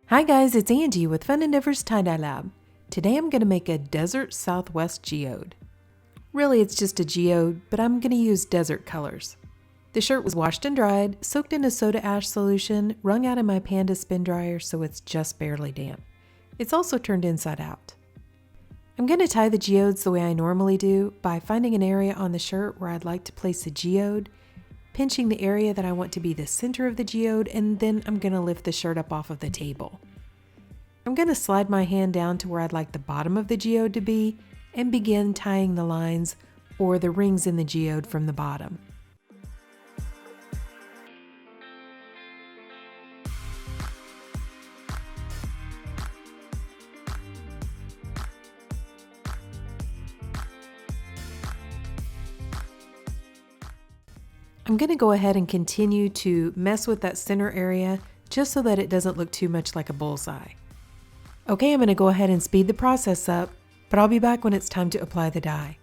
Hi guys, it's Angie with Fun Endeavors Tie-Dye Lab. Today I'm going to make a Desert Southwest geode. Really it's just a geode, but I'm going to use desert colors. The shirt was washed and dried, soaked in a soda ash solution, wrung out in my Panda spin dryer so it's just barely damp. It's also turned inside out. I'm going to tie the geodes the way I normally do by finding an area on the shirt where I'd like to place the geode, pinching the area that I want to be the center of the geode, and then I'm going to lift the shirt up off of the table. I'm going to slide my hand down to where I'd like the bottom of the geode to be and begin tying the lines or the rings in the geode from the bottom. I'm going to go ahead and continue to mess with that center area just so that it doesn't look too much like a bullseye. Okay, I'm going to go ahead and speed the process up, but I'll be back when it's time to apply the dye.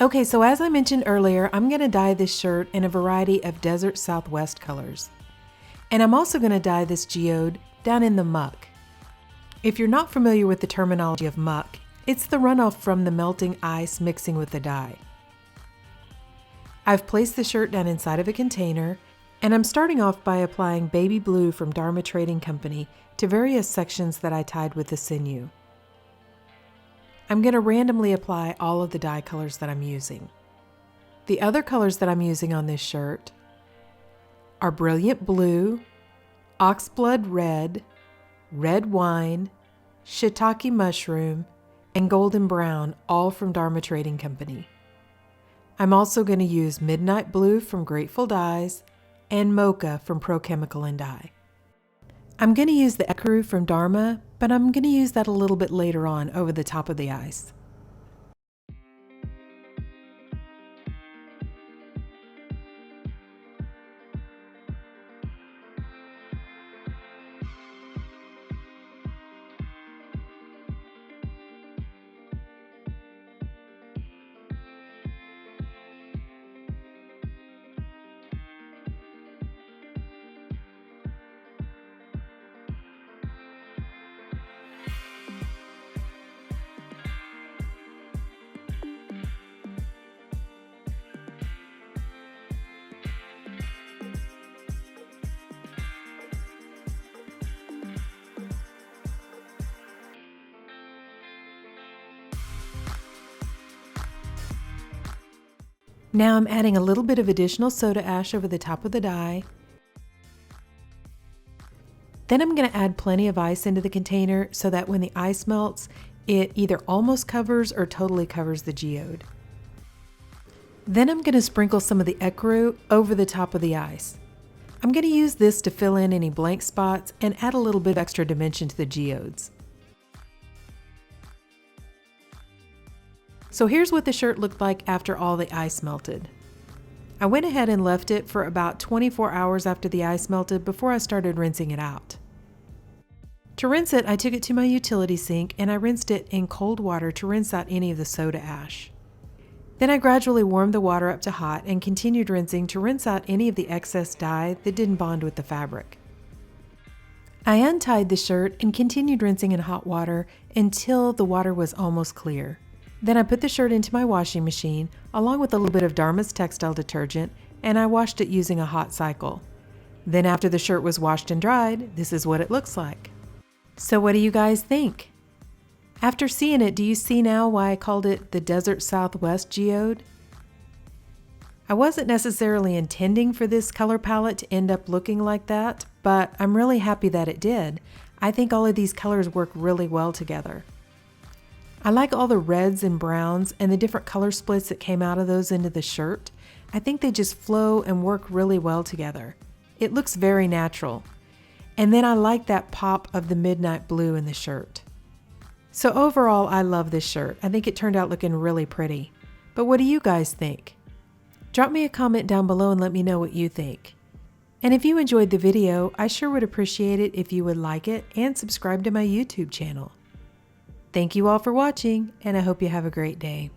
Okay, so as I mentioned earlier, I'm going to dye this shirt in a variety of Desert Southwest colors. And I'm also going to dye this geode down in the muck. If you're not familiar with the terminology of muck, it's the runoff from the melting ice mixing with the dye. I've placed the shirt down inside of a container, and I'm starting off by applying baby blue from Dharma Trading Company to various sections that I tied with the sinew. I'm going to randomly apply all of the dye colors that I'm using. The other colors that I'm using on this shirt are Brilliant Blue, Oxblood Red, Red Wine, Shiitake Mushroom, and Golden Brown, all from Dharma Trading Company. I'm also going to use Midnight Blue from Grateful Dyes and Mocha from Pro Chemical and Dye. I'm going to use the ecru from Dharma, but I'm going to use that a little bit later on over the top of the ice. Now I'm adding a little bit of additional soda ash over the top of the die. Then I'm going to add plenty of ice into the container so that when the ice melts, it either almost covers or totally covers the geode. Then I'm going to sprinkle some of the ecru over the top of the ice. I'm going to use this to fill in any blank spots and add a little bit of extra dimension to the geodes. So here's what the shirt looked like after all the ice melted. I went ahead and left it for about 24 hours after the ice melted before I started rinsing it out. To rinse it, I took it to my utility sink and I rinsed it in cold water to rinse out any of the soda ash. Then I gradually warmed the water up to hot and continued rinsing to rinse out any of the excess dye that didn't bond with the fabric. I untied the shirt and continued rinsing in hot water until the water was almost clear. Then I put the shirt into my washing machine along with a little bit of Dharma's textile detergent, and I washed it using a hot cycle. Then after the shirt was washed and dried, this is what it looks like. So what do you guys think? After seeing it, do you see now why I called it the Desert Southwest Geode? I wasn't necessarily intending for this color palette to end up looking like that, but I'm really happy that it did. I think all of these colors work really well together. I like all the reds and browns and the different color splits that came out of those into the shirt. I think they just flow and work really well together. It looks very natural. And then I like that pop of the midnight blue in the shirt. So overall, I love this shirt. I think it turned out looking really pretty. But what do you guys think? Drop me a comment down below and let me know what you think. And if you enjoyed the video, I sure would appreciate it if you would like it and subscribe to my YouTube channel. Thank you all for watching, and I hope you have a great day.